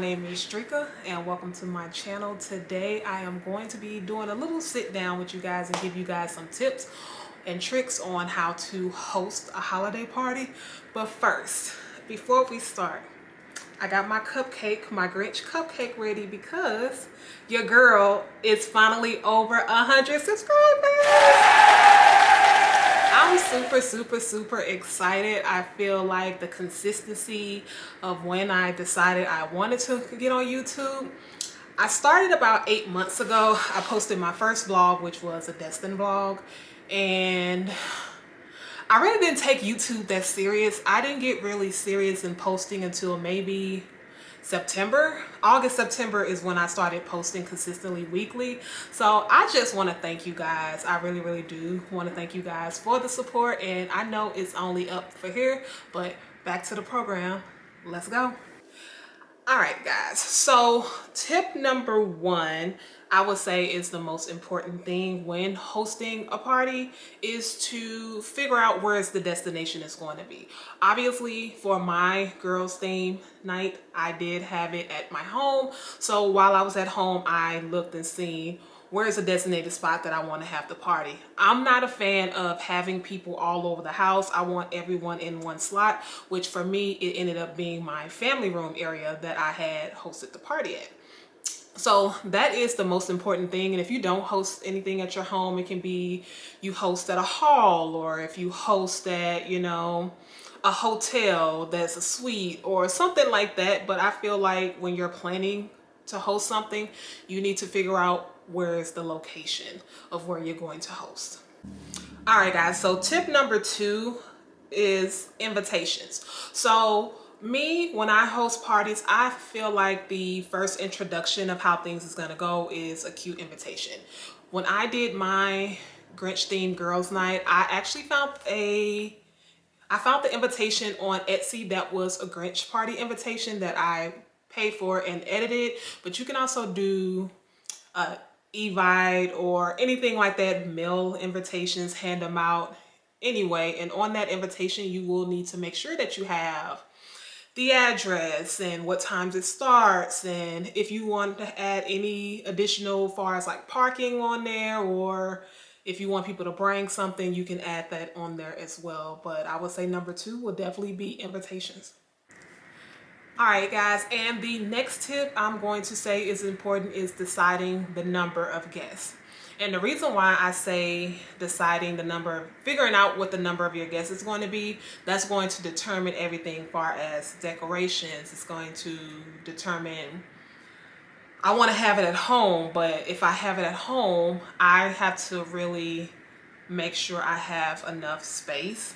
name is Drika and welcome to my channel. Today I am going to be doing a little sit down with you guys and give you guys some tips and tricks on how to host a holiday party. But first, before we start, I got my cupcake, my Grinch cupcake ready because your girl is finally over 100 subscribers. I'm super excited. I feel like the consistency of when I decided I wanted to get on YouTube. I started about 8 months ago. I posted my first vlog, which was a Destin vlog, and I really didn't take YouTube that serious. I didn't get really serious in posting until maybe September. August, September is when I started posting consistently weekly. So I just want to thank you guys. I really do want to thank you guys for the support, and I know it's only up for here, but back to the program. Let's go. All right, guys. So tip number one, I would say is the most important thing when hosting a party is to figure out where the destination is going to be. Obviously, for my girls' theme night, I did have it at my home. So while I was at home, I looked and seen where's a designated spot that I want to have the party. I'm not a fan of having people all over the house. I want everyone in one slot, which for me, it ended up being my family room area that I had hosted the party at. So that is the most important thing. And if you don't host anything at your home, it can be you host at a hall, or if you host at, you know, a hotel that's a suite or something like that. But I feel like when you're planning to host something, you need to figure out where is the location of where you're going to host. All right, guys. So tip number two is invitations. So me, when I host parties, I feel like the first introduction of how things is gonna go is a cute invitation. When I did my Grinch themed girls night, I actually found the invitation on Etsy that was a Grinch party invitation that I paid for and edited. But you can also do Evite or anything like that, mail invitations, hand them out anyway. And on that invitation, you will need to make sure that you have the address and what times it starts, and if you want to add any additional far as like parking on there, or if you want people to bring something, you can add that on there as well. But I would say number two will definitely be invitations. All right, guys, and the next tip I'm going to say is important is deciding the number of guests. And the reason why I say deciding the number, figuring out what the number of your guests is going to be, that's going to determine everything far as decorations. It's going to determine, I want to have it at home, but if I have it at home, I have to really make sure I have enough space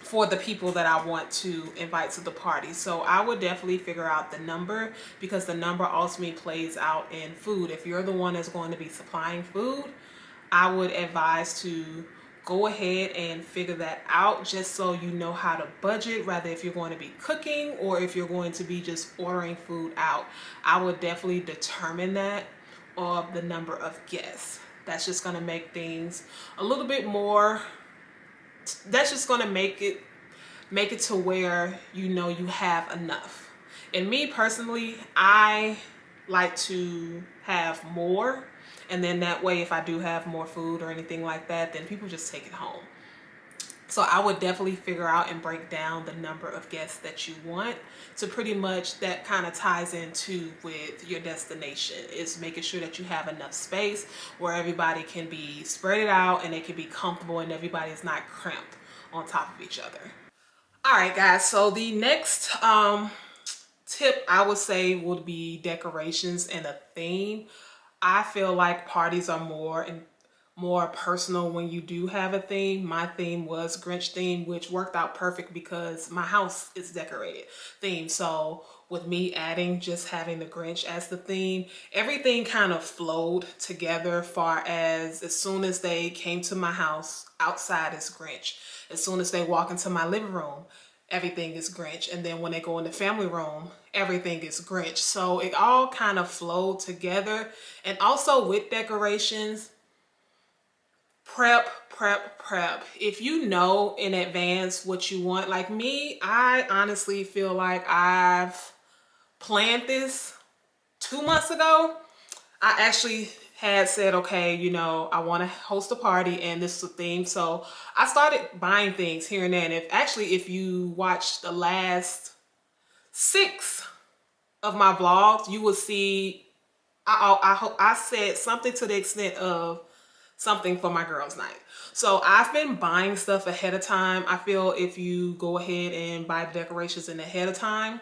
for the people that I want to invite to the party. So I would definitely figure out the number, because the number ultimately plays out in food. If you're the one that's going to be supplying food, I would advise to go ahead and figure that out, just so you know how to budget, rather if you're going to be cooking or if you're going to be just ordering food out. I would definitely determine that of the number of guests. That's just going to make things a little bit more, that's just going to make it to where you know you have enough. And me personally, I like to have more, and then that way if I do have more food or anything like that, then people just take it home. So I would definitely figure out and break down the number of guests that you want. So pretty much that kind of ties into with your destination, is making sure that you have enough space where everybody can be spread it out and they can be comfortable and everybody is not cramped on top of each other. All right, guys. So the next tip I would say would be decorations and a theme. I feel like parties are more personal when you do have a theme. My theme was Grinch theme, which worked out perfect because my house is decorated theme. So with me adding just having the Grinch as the theme, everything kind of flowed together, far as soon as they came to my house, outside is Grinch. As soon as they walk into my living room, everything is Grinch. And then when they go in the family room, everything is Grinch. So it all kind of flowed together. And also with decorations, prep. If you know in advance what you want, like me, I honestly feel like I've planned this 2 months ago. I actually had said, okay, you know, I want to host a party and this is the theme. So I started buying things here and there. And if you watch the last 6 of my vlogs, you will see I said something to the extent of something for my girls' night. So I've been buying stuff ahead of time. I feel if you go ahead and buy the decorations in ahead of time,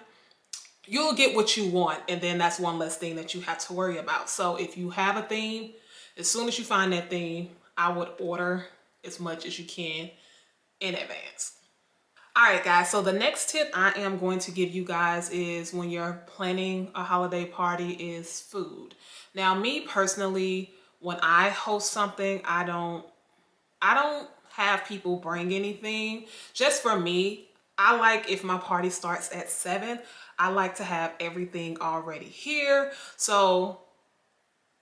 you'll get what you want, and then that's one less thing that you have to worry about. So if you have a theme, as soon as you find that theme, I would order as much as you can in advance. All right, guys, so the next tip I am going to give you guys is when you're planning a holiday party is food. Now, me personally, when I host something, I don't have people bring anything. Just for me, I like if my party starts at 7, I like to have everything already here. So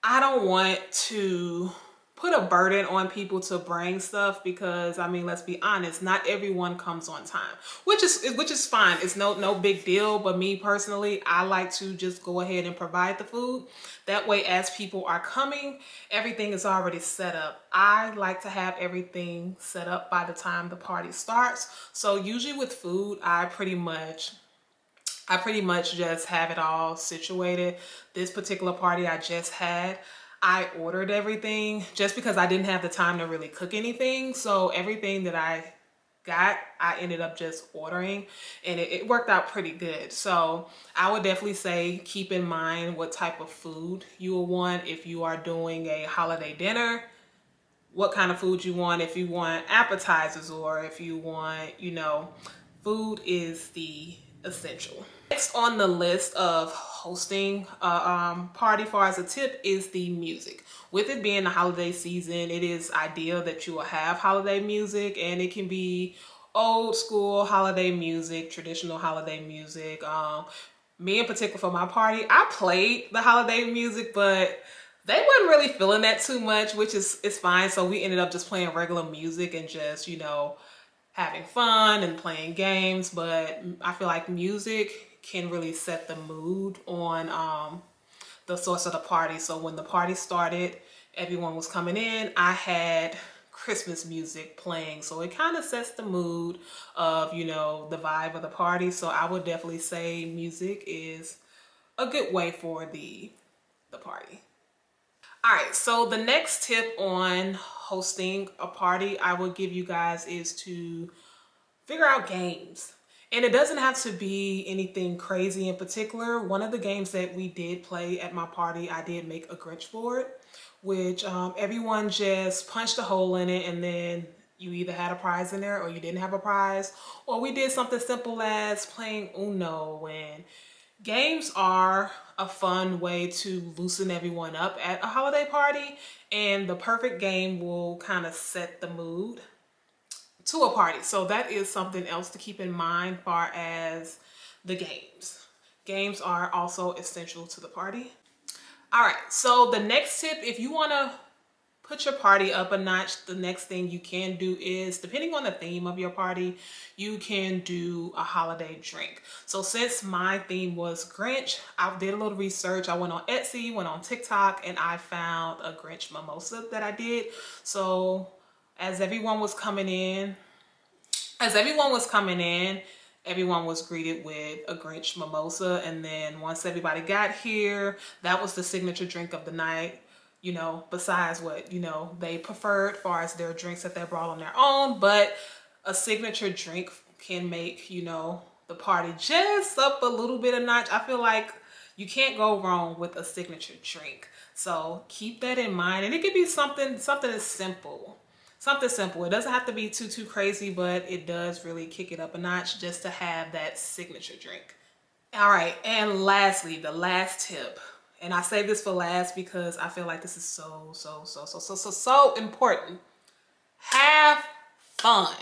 I don't want to put a burden on people to bring stuff because, I mean, let's be honest, not everyone comes on time, which is fine. It's no big deal. But me personally, I like to just go ahead and provide the food. That way, as people are coming, everything is already set up. I like to have everything set up by the time the party starts. So usually with food, I pretty much just have it all situated. This particular party I just had, I ordered everything just because I didn't have the time to really cook anything. So everything that I got, I ended up just ordering, and it worked out pretty good. So I would definitely say keep in mind what type of food you will want if you are doing a holiday dinner. What kind of food you want, if you want appetizers or if you want, you know, food is the essential. Next on the list of hosting a party far as a tip is the music. With it being the holiday season, it is ideal that you will have holiday music, and it can be old school holiday music, traditional holiday music. Me in particular for my party, I played the holiday music, but they wasn't really feeling that too much, which is fine. So we ended up just playing regular music and just, you know, having fun and playing games. But I feel like music can really set the mood on the source of the party. So when the party started, everyone was coming in, I had Christmas music playing. So it kind of sets the mood of, you know, the vibe of the party. So I would definitely say music is a good way for the party. All right, so the next tip on hosting a party I will give you guys is to figure out games. And it doesn't have to be anything crazy in particular. One of the games that we did play at my party, I did make a Grinch board, which everyone just punched a hole in it, and then you either had a prize in there or you didn't have a prize. Or we did something simple as playing Uno. And games are a fun way to loosen everyone up at a holiday party, and the perfect game will kind of set the mood to a party. So that is something else to keep in mind far as the games. Games are also essential to the party. All right, so the next tip, if you want to put your party up a notch, the next thing you can do is, depending on the theme of your party, you can do a holiday drink. So since my theme was Grinch, I did a little research. I went on Etsy, went on TikTok, and I found a Grinch mimosa that I did. So as everyone was coming in, everyone was greeted with a Grinch mimosa. And then once everybody got here, that was the signature drink of the night. You know, besides what, you know, they preferred far as their drinks that they brought on their own. But a signature drink can make, you know, the party just up a little bit of notch. I feel like you can't go wrong with a signature drink. So keep that in mind. And it could be something as simple. Something simple. It doesn't have to be too crazy, but it does really kick it up a notch just to have that signature drink. All right, and lastly, the last tip. And I say this for last because I feel like this is so important. Have fun.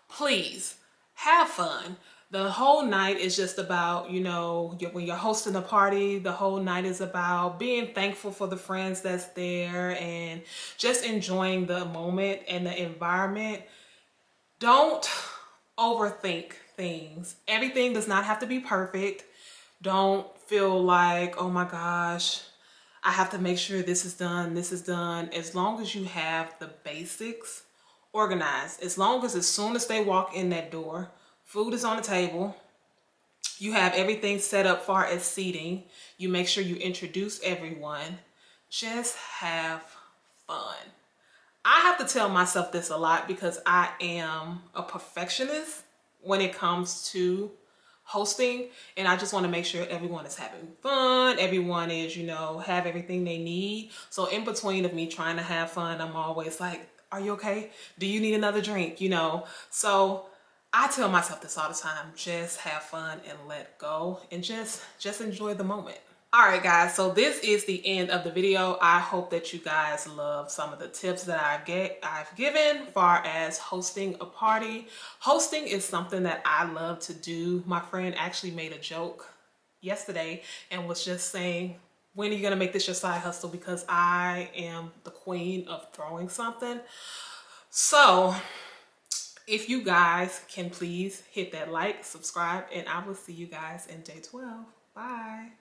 Please, have fun. The whole night is just about, you know, when you're hosting a party, the whole night is about being thankful for the friends that's there and just enjoying the moment and the environment. Don't overthink things. Everything does not have to be perfect. Don't feel like, oh my gosh, I have to make sure this is done, this is done. As long as you have the basics organized, as soon as they walk in that door, food is on the table, you have everything set up far as seating, you make sure you introduce everyone, just have fun. I have to tell myself this a lot because I am a perfectionist when it comes to hosting, and I just want to make sure everyone is having fun, everyone is, you know, have everything they need. So in between of me trying to have fun, I'm always like, are you okay? Do you need another drink? You know, so I tell myself this all the time, just have fun and let go and just enjoy the moment. All right, guys, so this is the end of the video. I hope that you guys love some of the tips that I've given far as hosting a party. Hosting is something that I love to do. My friend actually made a joke yesterday and was just saying, when are you gonna make this your side hustle? Because I am the queen of throwing something. So if you guys can please hit that like, subscribe, and I will see you guys in day 12. Bye.